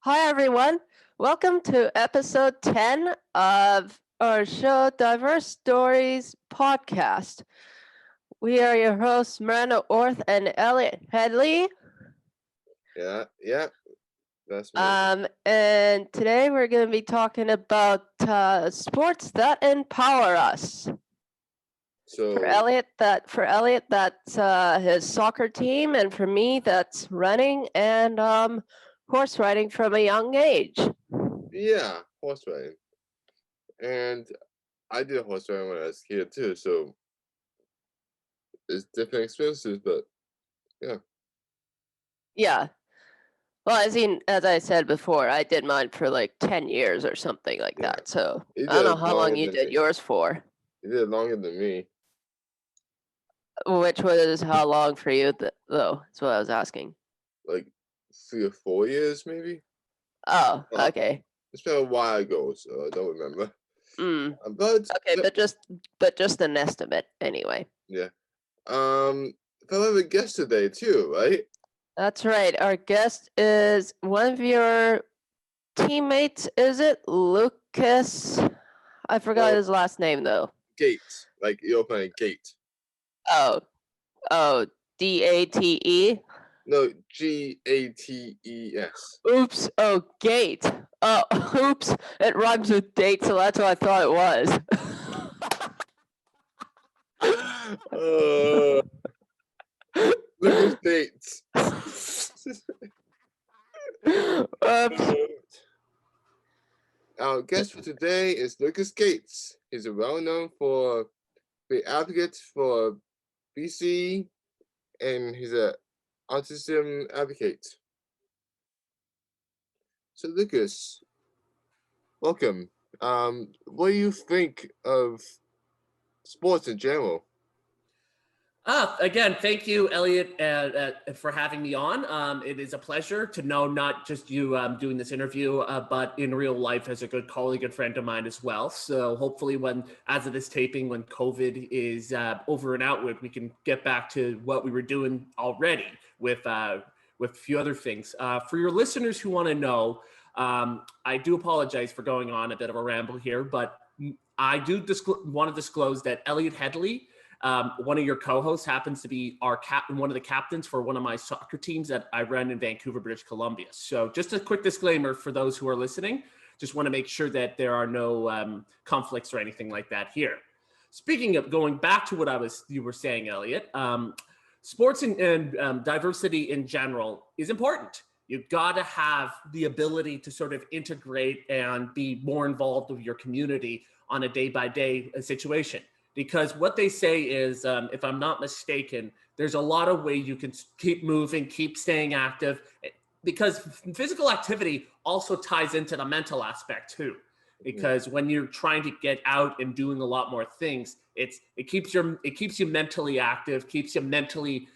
Hi, everyone. Welcome to episode 10 of our show, Diverse Stories podcast. We are your hosts, Miranda Orth and Elliott Headley. Yeah, that's me. And today we're going to be talking about sports that empower us. So For Elliott, that's his soccer team, and for me, that's running and horse riding from a young age. yeah, horse riding, and I did horse riding when I was a kid too. So it's different experiences, but yeah, Yeah. Well, as I said before, I did mine for like 10 years or something like yeah. that. So You I don't know did it how long longer you than did me. yours for. You did it longer than me. Which was how long for you, though? That's what I was asking. Like 3 or 4 years, maybe. Oh, Well, okay. it's been a while ago, so I don't remember. Mm. But Okay, but just an estimate anyway. yeah, if I have a guest today too, right? That's right. Our guest is one of your teammates. Is it Lucas? I forgot No, his last name though. gate. Like you open a gate. Oh, Date. No, Gates. Oops. Oh, gate. Oh, oops. It rhymes with date, so that's what I thought it was. Lucas Dates. Oops. Our guest for today is Lucas Gates. He's well known for the advocate for BC, and he's a autism advocate. So Lucas, welcome. What do you think of sports in general? Again, thank you, Elliott, for having me on. It is a pleasure to know not just you doing this interview, but in real life as a good colleague and friend of mine as well. So hopefully as of this taping, when COVID is over and out with, we can get back to what we were doing already with a few other things. For your listeners who want to know, I do apologize for going on a bit of a ramble here, but I do want to disclose that Elliott Headley, one of your co-hosts, happens to be one of the captains for one of my soccer teams that I run in Vancouver, British Columbia. So just a quick disclaimer for those who are listening. Just want to make sure that there are no conflicts or anything like that here. Speaking of going back to what you were saying, Elliott, sports and diversity in general is important. You've got to have the ability to sort of integrate and be more involved with your community on a day-by-day situation. Because what they say is, if I'm not mistaken, there's a lot of ways you can keep moving, keep staying active, because physical activity also ties into the mental aspect too. Because when you're trying to get out and doing a lot more things, it keeps you mentally active, keeps you mentally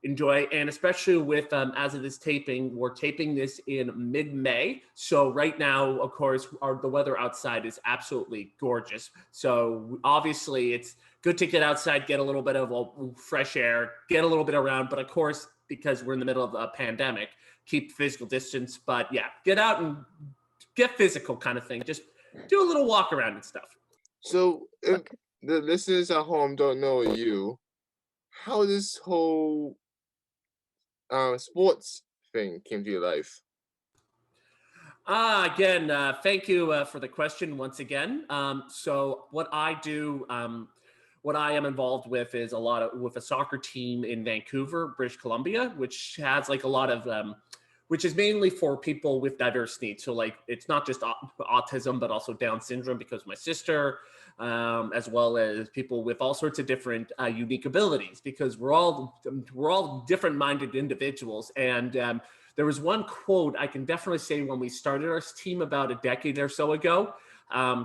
enjoy, and especially with as of this taping, we're taping this in mid-May, so right now, of course, the weather outside is absolutely gorgeous. So obviously it's good to get outside, get a little bit of fresh air, get a little bit around, but of course, because we're in the middle of a pandemic, keep physical distance. But yeah, get out and get physical, kind of thing. Just do a little walk around and stuff. So if the listeners at home don't know you, how this whole sports thing came to your life? Again, thank you for the question once again. So what I do, what I am involved with is with a soccer team in Vancouver, British Columbia, which has like a lot of, which is mainly for people with diverse needs. So like, it's not just autism, but also Down syndrome because of my sister, as well as people with all sorts of different unique abilities, because we're all different minded individuals. And there was one quote I can definitely say when we started our team about a decade or so ago.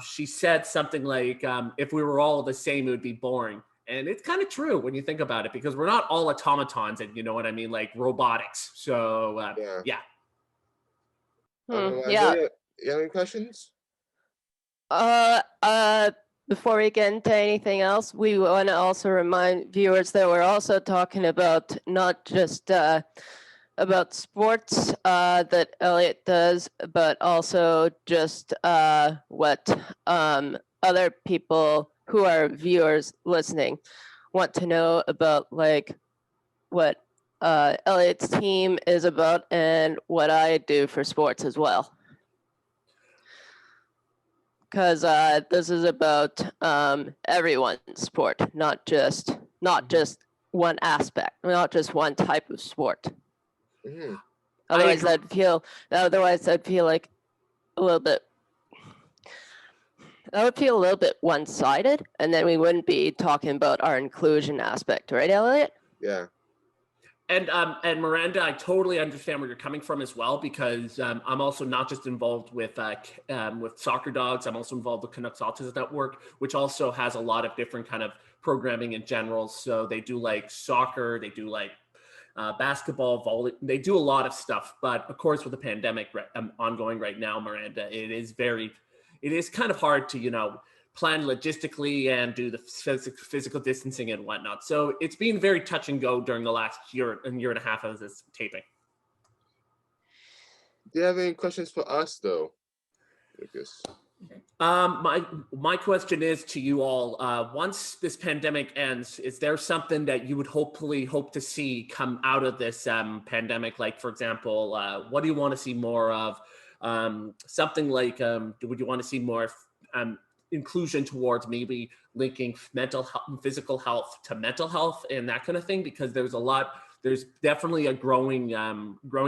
She said something like, if we were all the same, it would be boring. And it's kind of true when you think about it, because we're not all automatons and you know what I mean, like robotics. So yeah. Yeah. You have any questions? Before we get into anything else, we want to also remind viewers that we're also talking about not just about sports that Elliott does, but also just what other people who are viewers listening want to know about, like what Elliott's team is about and what I do for sports as well. Because this is about everyone's sport, not just one aspect, not just one type of sport. Mhm. Otherwise, I'd feel like a little bit. That would feel a little bit one-sided, and then we wouldn't be talking about our inclusion aspect, right, Elliott? Yeah. And Miranda, I totally understand where you're coming from as well, because I'm also not just involved with Soccer Dogs. I'm also involved with Canucks Autism Network, which also has a lot of different kind of programming in general. So they do like soccer, they do like basketball, volley. They do a lot of stuff. But of course, with the pandemic ongoing right now, Miranda, it is kind of hard to plan logistically and do the physical distancing and whatnot. So it's been very touch and go during the last year and a half of this taping. Do you have any questions for us, though, Lucas? My question is to you all, once this pandemic ends, is there something that you would hopefully hope to see come out of this pandemic? Like, for example, what do you want to see more of? Something like, would you want to see more inclusion towards maybe linking physical health to mental health and that kind of thing? Because there's definitely a growing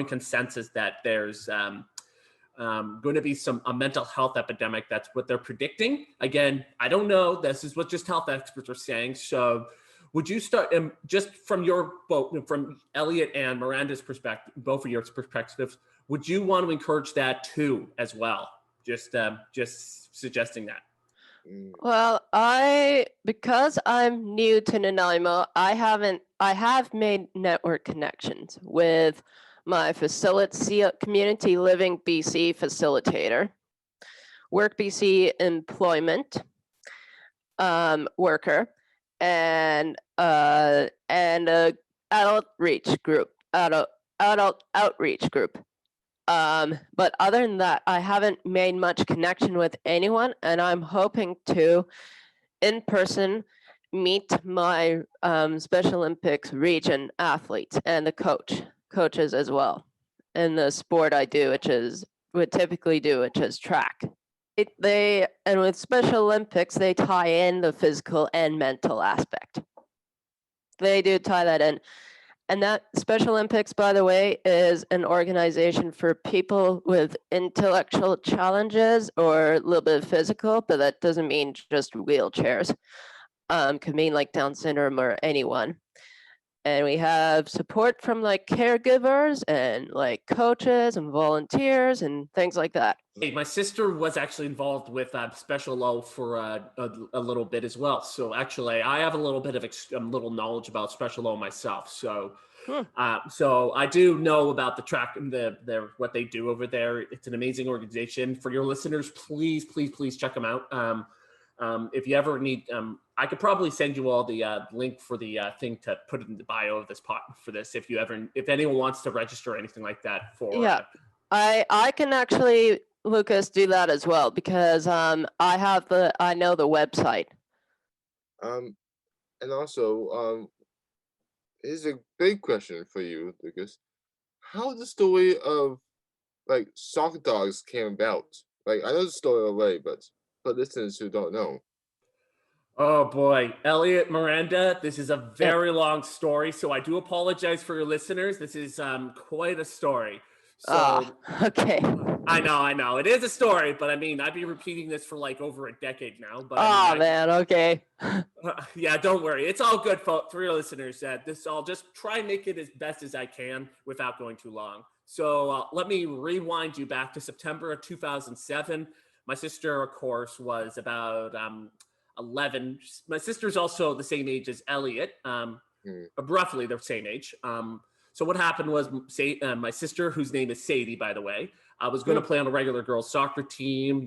consensus that there's going to be a mental health epidemic. That's what they're predicting. Again, I don't know. This is what just health experts are saying. So would you start just from from Elliott and Miranda's perspective, both of your perspectives, would you want to encourage that too as well? Just suggesting that. Well, because I'm new to Nanaimo, I have made network connections with my Community Living BC facilitator, Work BC employment worker, and a adult outreach group. But other than that, I haven't made much connection with anyone, and I'm hoping to, in person, meet my Special Olympics region athletes and the coaches as well, in the sport I do, which is track. And with Special Olympics, they tie in the physical and mental aspect. They do tie that in. And that Special Olympics, by the way, is an organization for people with intellectual challenges or a little bit of physical, but that doesn't mean just wheelchairs. Could mean like Down syndrome or anyone. And we have support from like caregivers and like coaches and volunteers and things like that. Hey, my sister was actually involved with Special O for a little bit as well. So actually, I have a little bit of little knowledge about Special O myself. So, so I do know about the track and what they do over there. It's an amazing organization. For your listeners, please check them out. If you ever need, I could probably send you all the link for the thing to put in the bio of this for this. If anyone wants to register or anything like that for. Yeah, I can actually, Lucas, do that as well, because I know the website. And also, here's a big question for you, Lucas. How the story of like Soccer Dogs came about? Like, I know the story already, but for listeners who don't know. Oh boy, Elliott, Miranda, this is a very long story, so I do apologize for your listeners. This is quite a story. So okay. I know. It is a story, but I mean, I've been repeating this for like over a decade now. But man, okay. Yeah, don't worry. It's all good for your listeners. I'll just try and make it as best as I can without going too long. So let me rewind you back to September of 2007. My sister, of course, was about 11. My sister's also the same age as Elliott, roughly the same age. So what happened was, my sister, whose name is Sadie, by the way, was going to play on a regular girls soccer team,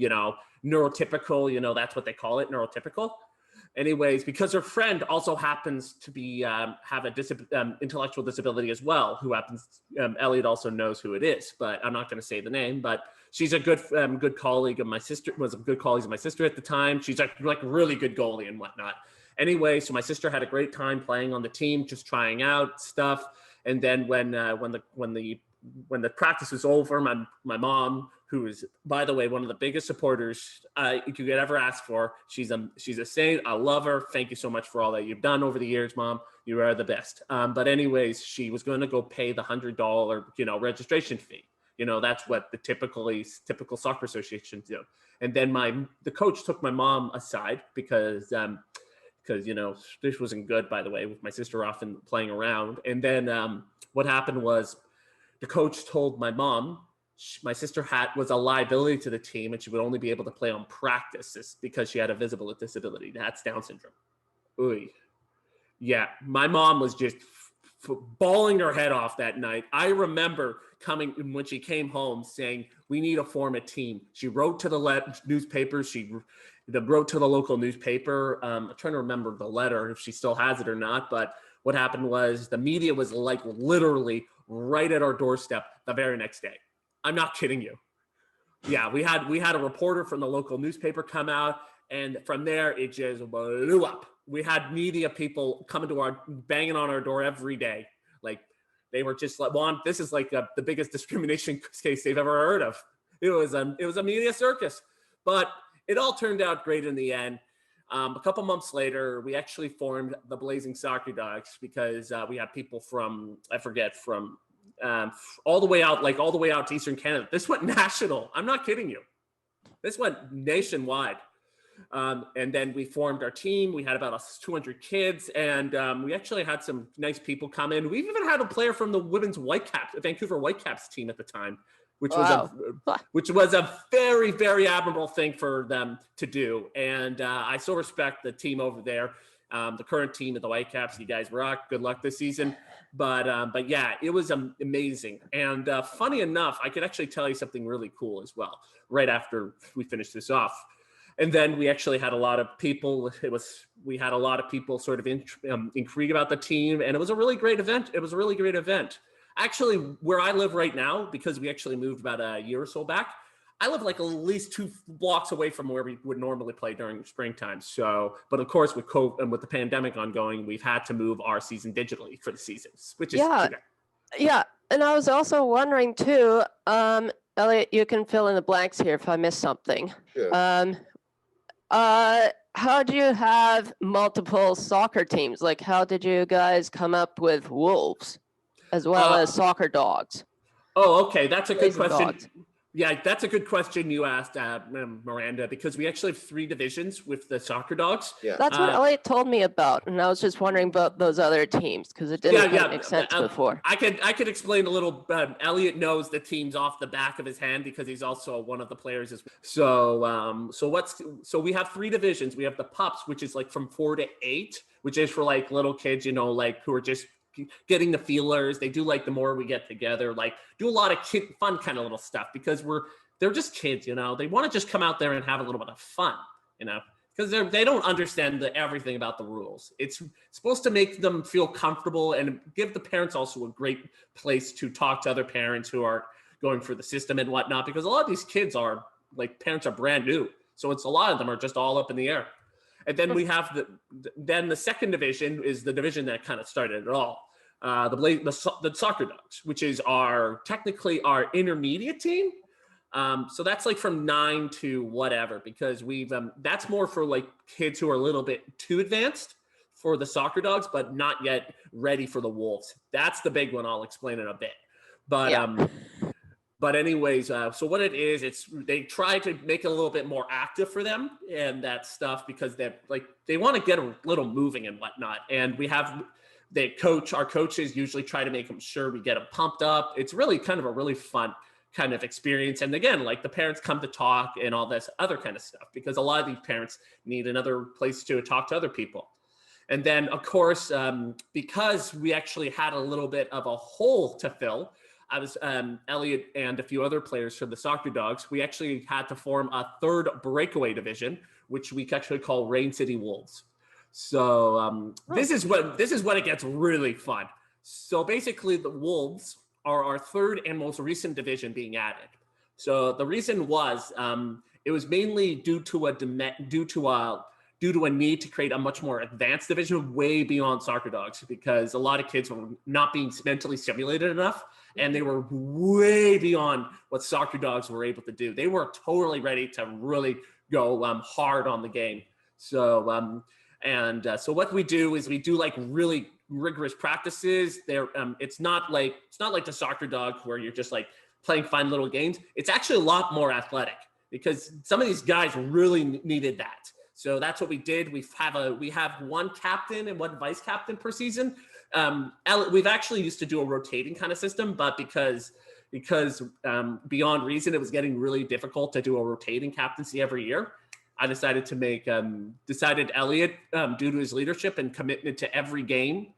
neurotypical, that's what they call it, neurotypical. Anyways, because her friend also happens to be have a intellectual disability as well, who happens Elliott also knows who it is, but I'm not going to say the name. But she's a good colleague of my sister. Was a good colleague of my sister at the time. She's like really good goalie and whatnot. Anyway, so my sister had a great time playing on the team, just trying out stuff. And then when the practice was over, my mom, who is, by the way, one of the biggest supporters you could ever ask for. She's a saint. I love her. Thank you so much for all that you've done over the years, Mom. You are the best. But anyways, she was going to go pay the $100, registration fee. That's what the typical soccer associations do. And then the coach took my mom aside because this wasn't good, by the way, with my sister often playing around. And then what happened was the coach told my mom my sister was a liability to the team and she would only be able to play on practices because she had a visible disability. That's Down syndrome. Ooh. Yeah, my mom was just bawling her head off that night. I remember when she came home saying, we need to form a team. She wrote to the newspaper. She wrote to the local newspaper. I'm trying to remember the letter, if she still has it or not. But what happened was the media was like literally right at our doorstep the very next day. I'm not kidding you. Yeah, we had a reporter from the local newspaper come out, and from there it just blew up. We had media people coming to banging on our door every day. Like they were just like, "Juan, this is like the biggest discrimination case they've ever heard of." It was a media circus, but it all turned out great in the end. A couple months later, we actually formed the Blazing Soccer Dogs because we had people from all the way out to Eastern Canada. This went national. I'm not kidding you. This went nationwide. And then we formed our team. We had about 200 kids, and we actually had some nice people come in. We even had a player from the women's Vancouver Whitecaps team at the time, which was a very, very admirable thing for them to do. And I still respect the team over there. The current team of the Whitecaps, you guys rock. Good luck this season. But yeah, it was amazing. And funny enough, I could actually tell you something really cool as well, right after we finished this off. And then we actually had a lot of people. We had a lot of people sort of intrigued about the team, and it was a really great event. Actually, where I live right now, because we actually moved about a year or so back, I live like at least 2 blocks away from where we would normally play during springtime. So, but of course, with COVID and with the pandemic ongoing, we've had to move our season digitally for the seasons, which is yeah. And I was also wondering too, Elliott, you can fill in the blanks here if I missed something. Yeah. How do you have multiple soccer teams? Like, how did you guys come up with Wolves as well as Soccer Dogs? Oh, okay. That's a good question. Dogs. Yeah, that's a good question you asked, Miranda, because we actually have 3 divisions with the Soccer Dogs. Yeah. That's what Elliott told me about, and I was just wondering about those other teams because it didn't make sense before. I could explain a little. Elliott knows the teams off the back of his hand because he's also one of the players as well. So we have 3 divisions. We have the pups, which is like from 4 to 8, which is for like little kids, like who are just getting the feelers. They do like the more we get together, like do a lot of fun kind of little stuff because they're just kids, they want to just come out there and have a little bit of fun, because they don't understand everything about the rules. It's supposed to make them feel comfortable and give the parents also a great place to talk to other parents who are going through the system and whatnot, because a lot of these kids parents are brand new. So it's a lot of them are just all up in the air. And then we have the second division is the division that kind of started it all. The Soccer Dogs, which is technically our intermediate team. So that's like from 9 to whatever, because that's more for like kids who are a little bit too advanced for the Soccer Dogs, but not yet ready for the Wolves. That's the big one. I'll explain in a bit. But anyways, so what it is, they try to make it a little bit more active for them and that stuff because they want to get a little moving and whatnot. And we have our coaches usually try to make them sure we get them pumped up. It's really kind of a really fun kind of experience. And again, like the parents come to talk and all this other kind of stuff, because a lot of these parents need another place to talk to other people. And then of course, because we actually had a little bit of a hole to fill, I was Elliott and a few other players from the Soccer Dogs. We actually had to form a 3rd breakaway division, which we actually call Rain City Wolves. So this is when it gets really fun. So basically, the Wolves are our third and most recent division being added. So the reason was it was mainly due to a need to create a much more advanced division way beyond soccer dogs, because a lot of kids were not being mentally stimulated enough, and they were way beyond what soccer dogs were able to do. They were totally ready to really go hard on the game. So so what we do is we do like really rigorous practices. It's not like the soccer dog where you're just like playing fun little games. It's actually a lot more athletic, because some of these guys really needed that. So that's what we did. We have one captain and one vice captain per season. We've actually used to do a rotating kind of system, but because beyond reason, it was getting really difficult to do a rotating captaincy every year. I decided to make Elliott, due to his leadership and commitment to every game,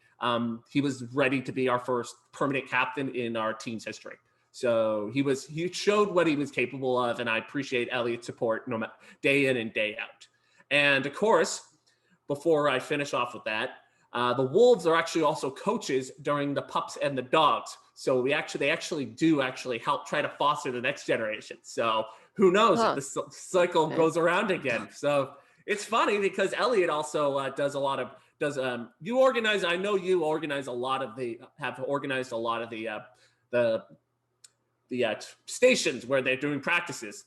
he was ready to be our first permanent captain in our team's history. So he showed what he was capable of, and I appreciate Elliott's support day in and day out. And of course, before I finish off with that, the Wolves are actually also coaches during the pups and the dogs. So they actually do help try to foster the next generation. So who knows if the cycle goes around again. So it's funny because Elliott also you organize. I know you organize a lot of have organized a lot of the stations where they're doing practices.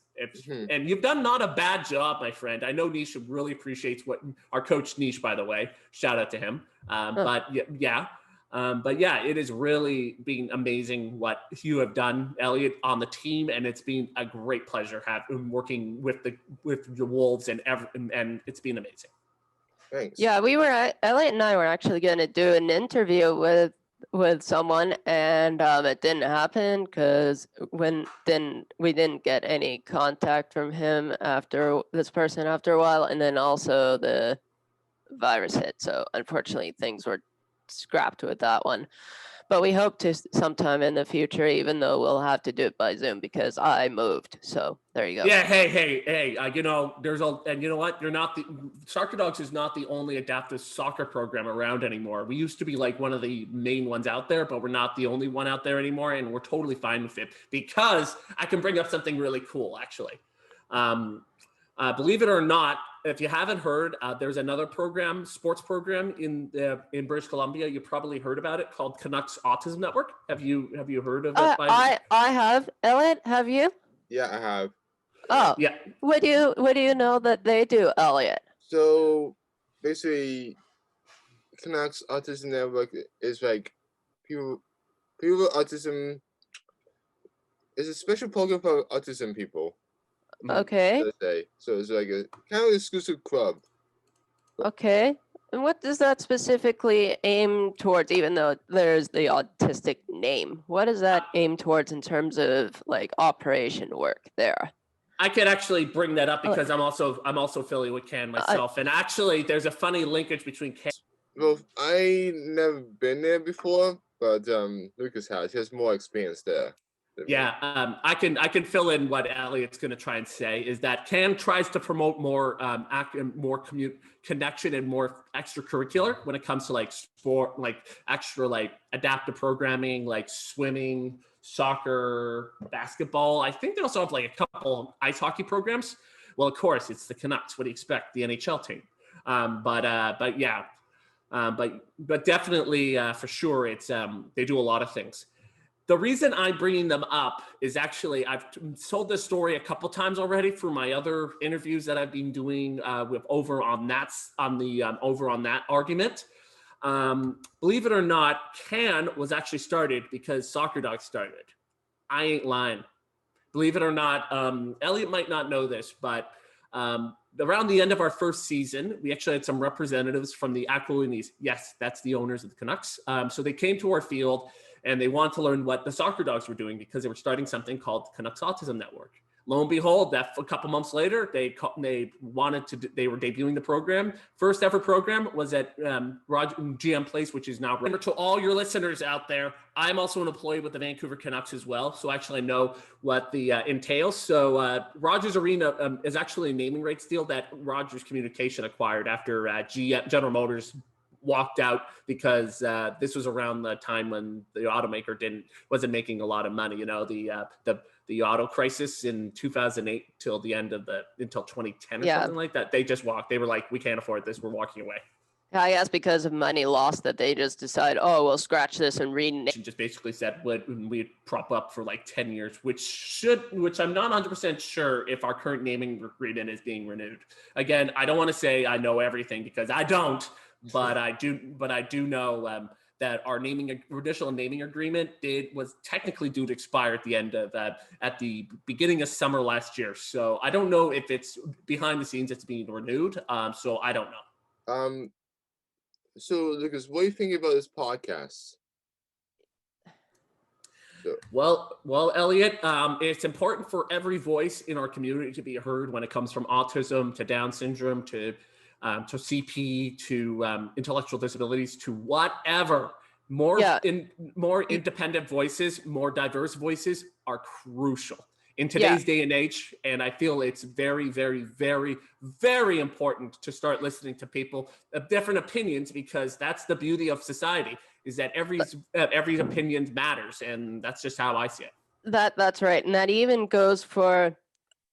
And you've done not a bad job, my friend. I know Nish really appreciates what our coach Nish, by the way, shout out to him. But it has really been amazing what you have done, Elliott, on the team, and it's been a great pleasure working with the Wolves, and it's been amazing. Thanks. Yeah, Elliott and I were actually going to do an interview with someone, and it didn't happen because we didn't get any contact from him after a while, and then also the virus hit. So unfortunately, things were scrapped with that one. But we hope to sometime in the future, even though we'll have to do it by Zoom because I moved. So there you go. Yeah, hey, you know what? Soccer Dogs is not the only adaptive soccer program around anymore. We used to be like one of the main ones out there, but we're not the only one out there anymore, and we're totally fine with it, because I can bring up something really cool, actually. Believe it or not, if you haven't heard, there's another sports program in British Columbia. You probably heard about it, called Canucks Autism Network. Have you heard of it? I have. Elliott, have you? Yeah, I have. Oh, yeah. What do you know that they do, Elliott? So basically, Canucks Autism Network is like people with autism. It's a special program for autism people. Okay. So it's like a kind of exclusive club. Okay. And what does that specifically aim towards, even though there's the autistic name? What does that aim towards in terms of like operation work there? I could actually bring that up because I'm also affiliated with CAN myself. And actually, there's a funny linkage between CAN. Well, I never been there before, but Lucas has. He has more experience there. Yeah, I can fill in what Elliott's going to try and say is that CAN tries to promote more connection and more extracurricular when it comes to like sport, like extra like adaptive programming, like swimming, soccer, basketball. I think they also have like a couple ice hockey programs. Well, of course, it's the Canucks. What do you expect? The NHL team. But definitely for sure, it's they do a lot of things. The reason I'm bringing them up is actually I've told this story a couple times already for my other interviews that I've been doing over on that argument. Believe it or not, CAN was actually started because Soccer Dogs started. I ain't lying. Believe it or not, Elliott might not know this, but around the end of our first season, we actually had some representatives from the Aquilinis. Yes, that's the owners of the Canucks. So they came to our field and they wanted to learn what the Soccer Dogs were doing because they were starting something called the Canucks Autism Network. lo and behold, that a couple months later, they were debuting the program. First ever program was at Roger GM Place, which is now. Remember, to all your listeners out there, I'm also an employee with the Vancouver Canucks as well, so actually I know what the entails. So Rogers Arena is actually a naming rights deal that Rogers Communication acquired after General Motors walked out, because this was around the time when the automaker wasn't making a lot of money. You know, the auto crisis in 2008 until 2010 or something like that. They just walked. They were like, we can't afford this. We're walking away. I guess because of money lost that they just decide, oh, we'll scratch this and rename. She just basically said we'd prop up for like 10 years, which I'm not 100% sure if our current naming agreement is being renewed. Again, I don't want to say I know everything, because I don't, but I do know that our traditional naming agreement was technically due to expire at the end of at the beginning of summer last year. So I don't know if it's behind the scenes it's being renewed. So I don't know. So Lucas, what do you think about this podcast? Well, Elliott, it's important for every voice in our community to be heard when it comes from autism to Down syndrome to CP to intellectual disabilities to whatever. More independent voices, more diverse voices are crucial in today's day and age. And I feel it's very, very, very, very important to start listening to people of different opinions, because that's the beauty of society, is that every opinion matters. And that's just how I see it. That's right. And that even goes for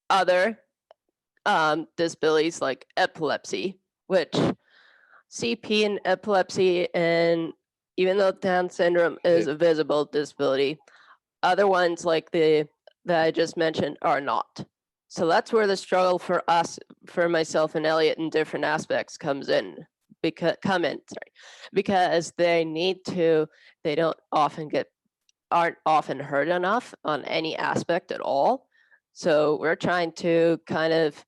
other disabilities like epilepsy, which CP and epilepsy, and even though Down syndrome is a visible disability, other ones like that I just mentioned are not. So that's where the struggle for us, for myself and Elliott in different aspects because they aren't often heard enough on any aspect at all. So we're trying to kind of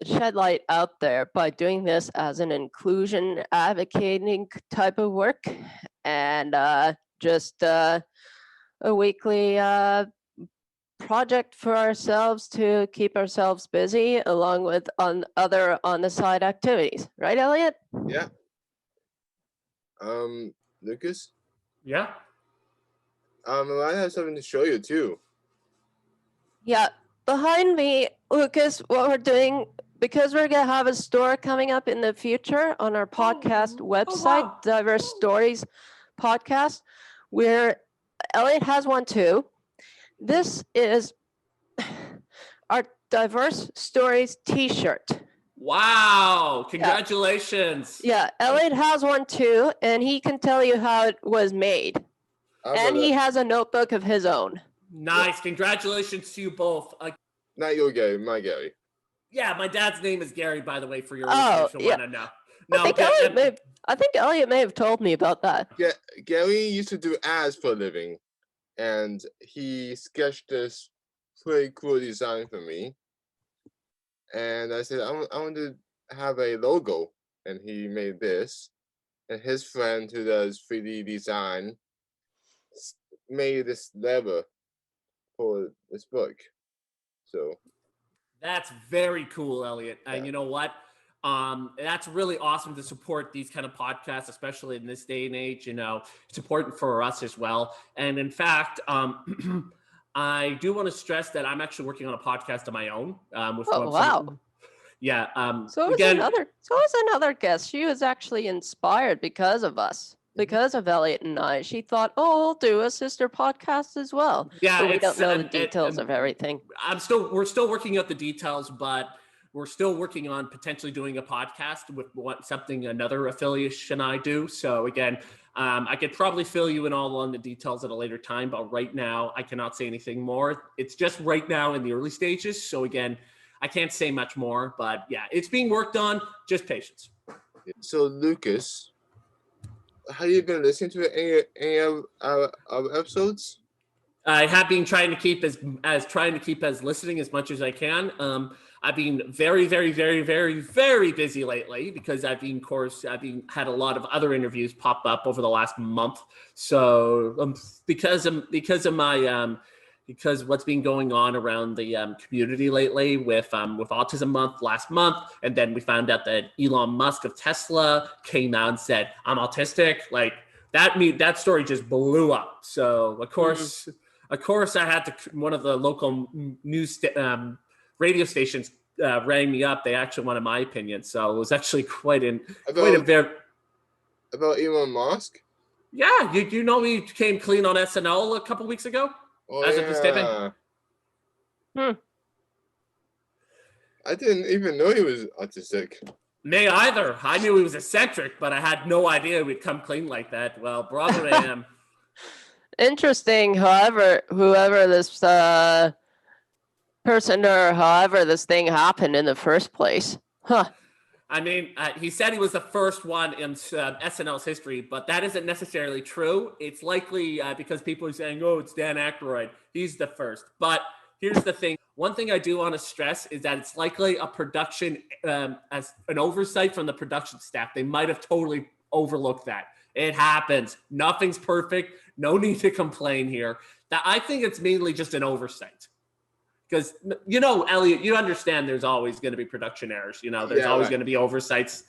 shed light out there by doing this as an inclusion advocating type of work, and just a weekly project for ourselves to keep ourselves busy, along with other on the side activities. Right, Elliott? Yeah. Lucas? Yeah. I have something to show you too. Yeah. Behind me, Lucas, what we're doing, because we're going to have a store coming up in the future on our podcast website, wow. Diverse Stories Podcast, where Elliott has one too. This is our Diverse Stories t-shirt. Wow. Congratulations. Yeah, Elliott has one too, and he can tell you how it was made. And he has a notebook of his own. Nice. Congratulations to you both. Not your Gary, my Gary. Yeah, my dad's name is Gary, by the way, for your listeners who want to know. No, I think Elliott may have told me about that. Yeah, Gary used to do ads for a living, and he sketched this pretty cool design for me. And I said, I want to have a logo, and he made this. And his friend who does 3D design made this lever for this book. So that's very cool, Elliott. And you know what? That's really awesome to support these kind of podcasts, especially in this day and age. You know, it's important for us as well. And in fact, I do want to stress that I'm actually working on a podcast of my own. Wow. Yeah. So is another guest. She was actually inspired because of us. Because of Elliott and I, she thought, "Oh, we'll do a sister podcast as well." Yeah, but we don't know the details of everything. We're still working out the details, but we're still working on potentially doing a podcast with something another affiliation I do. So again, I could probably fill you in all on the details at a later time, but right now I cannot say anything more. It's just right now in the early stages. So again, I can't say much more, but yeah, it's being worked on. Just patience. So Lucas, have you been listening to any of our episodes? I have been trying to keep as listening as much as I can. I've been very, very, very, very, very busy lately because I've had a lot of other interviews pop up over the last month. So because of my because what's been going on around the community lately with Autism Month last month, and then we found out that Elon Musk of Tesla came out and said, "I'm autistic." Like that story just blew up. So of course, I had to, one of the local news radio stations rang me up. They actually wanted my opinion, so it was actually quite a very about Elon Musk. Yeah, you know he came clean on SNL a couple weeks ago. Oh, as of this taping. I didn't even know he was autistic. Me either. I knew he was eccentric, but I had no idea we'd come clean like that. Well, brother, I am. Interesting. However, whoever this person or however this thing happened in the first place. Huh. I mean, he said he was the first one in SNL's history, but that isn't necessarily true. It's likely because people are saying, "Oh, it's Dan Aykroyd. He's the first." But here's the thing. One thing I do want to stress is that it's likely a production, as an oversight from the production staff. They might have totally overlooked that. It happens. Nothing's perfect. No need to complain here. That I think it's mainly just an oversight. Because, Elliott, you understand there's always going to be production errors. There's always going to be oversights.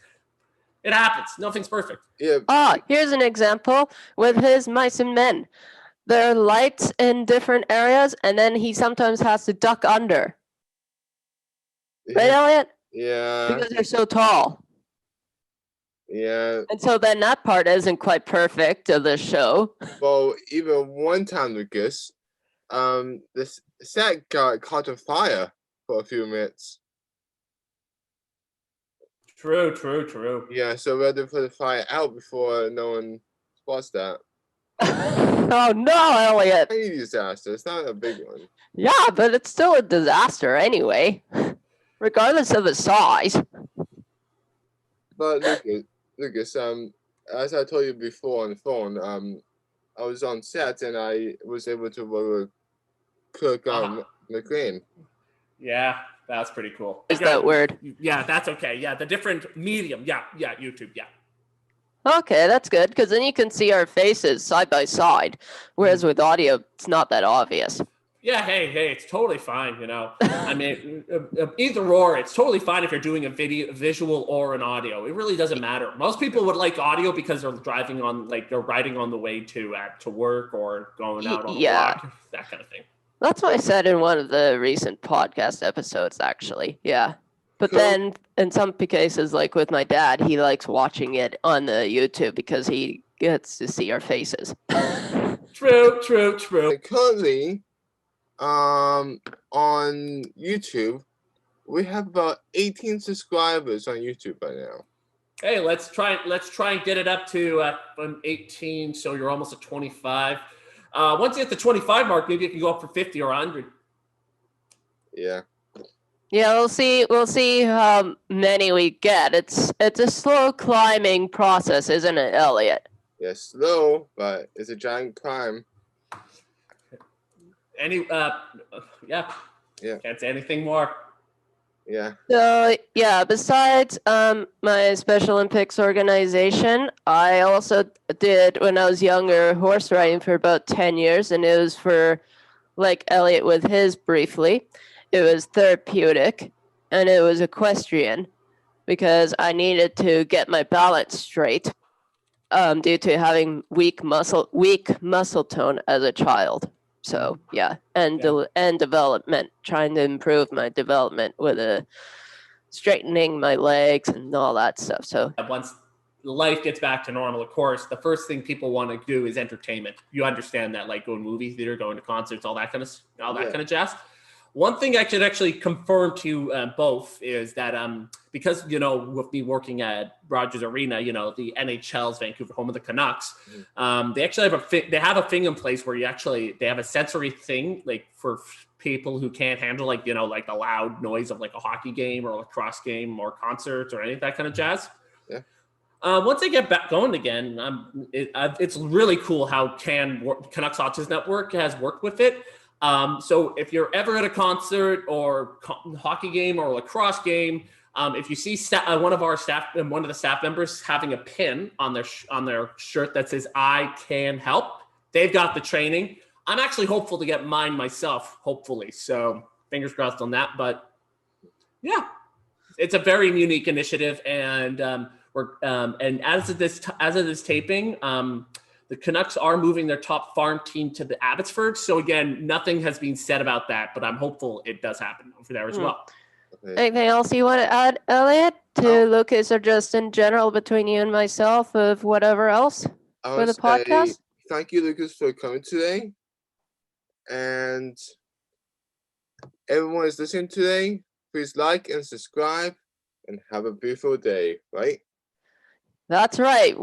It happens. Nothing's perfect. Yeah. Here's an example with his Mice and Men. There are lights in different areas, and then he sometimes has to duck under. Right, Elliott? Yeah. Because they're so tall. Yeah. And so then that part isn't quite perfect of the show. Well, even one time, Lucas, this set got caught on fire for a few minutes. True. Yeah, so we had to put the fire out before no one spots that. Oh no, Elliott. Tiny disaster. It's not a big one. Yeah, but it's still a disaster anyway, regardless of the size. But Lucas, as I told you before on the phone, I was on set and I was able to cook McLean. Yeah, that's pretty cool. Is that word? Yeah, that's okay. Yeah, the different medium. Yeah, YouTube. Yeah. Okay, that's good, because then you can see our faces side by side, whereas with audio, it's not that obvious. Yeah, hey, it's totally fine, I mean, either or, it's totally fine if you're doing a visual or an audio. It really doesn't matter. Most people would like audio because they're driving on, they're riding on the way to work or going out on a walk, that kind of thing. That's what I said in one of the recent podcast episodes, actually. Yeah. But then in some cases, like with my dad, he likes watching it on the YouTube because he gets to see our faces. True. And currently, on YouTube, we have about 18 subscribers on YouTube by now. Hey, let's try and get it up to 18, so you're almost at 25. Once you hit the 25 mark, maybe you can go up for 50 or 100. Yeah. Yeah, we'll see how many we get. It's a slow climbing process, isn't it, Elliott? Yeah, slow, but it's a giant climb. Yeah. Can't say anything more. Yeah. So yeah, besides my Special Olympics organization, I also did, when I was younger, horse riding for about 10 years, and it was for, like Elliott with his briefly, it was therapeutic, and it was equestrian, because I needed to get my balance straight due to having weak muscle tone as a child. So yeah, and development, trying to improve my development with straightening my legs and all that stuff. So once life gets back to normal, of course, the first thing people want to do is entertainment. You understand that, like going to movie theater, going to concerts, all that kind of jazz. One thing I could actually confirm to both is that because, with me working at Rogers Arena, the NHL's Vancouver home of the Canucks, they actually have a thing in place where they have a sensory thing, like for people who can't handle like the loud noise of like a hockey game or a lacrosse game or concerts or any of that kind of jazz. Yeah. Once they get back going again, it's really cool how Canucks Autism Network has worked with it. So if you're ever at a concert or hockey game or lacrosse game, if you see one of the staff members having a pin on their shirt that says "I can help," they've got the training. I'm actually hopeful to get mine myself, hopefully. So fingers crossed on that. But yeah, it's a very unique initiative, and and as of this taping, the Canucks are moving their top farm team to the Abbotsford. So again, nothing has been said about that, but I'm hopeful it does happen over there as well. Okay. Anything else you want to add, Elliot, to Lucas, or just in general between you and myself of whatever else I for would the say podcast? thank you, Lucas, for coming today. And everyone is listening today, please like and subscribe and have a beautiful day, right? That's right.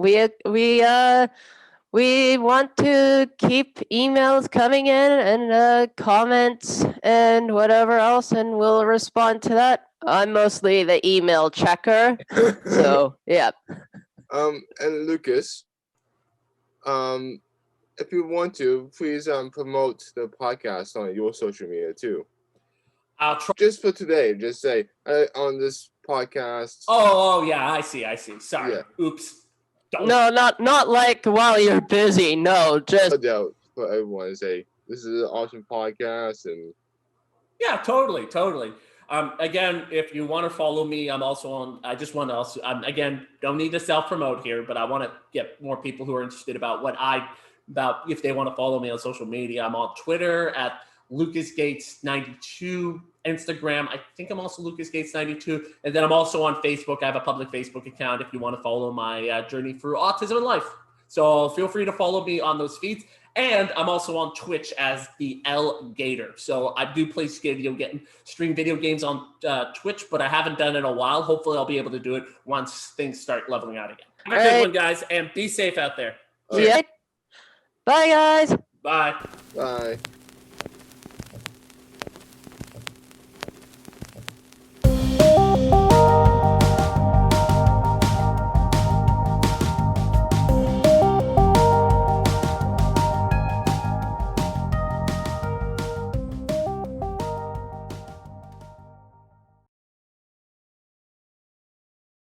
We want to keep emails coming in and comments and whatever else, and we'll respond to that. I'm mostly the email checker, so yeah. And Lucas, if you want to, please promote the podcast on your social media too. I'll try. Just for today, just say on this podcast. Oh, yeah, I see. Sorry. Yeah. Oops. Don't. No, not like while you're busy. No, just Out for everyone to say this is an awesome podcast, and Yeah, totally. Again, if you want to follow me, I'm also on. I just want to also. Again, don't need to self promote here, but I want to get more people who are interested about if they want to follow me on social media. I'm on Twitter at LucasGates92, Instagram. I think I'm also LucasGates92, and then I'm also on Facebook. I have a public Facebook account if you want to follow my journey through autism and life. So feel free to follow me on those feeds. And I'm also on Twitch as the L Gator. So I do play stream video games on Twitch, but I haven't done it in a while. Hopefully I'll be able to do it once things start leveling out again. Have a good one, guys, and be safe out there. yeah. Bye, guys. Bye. bye.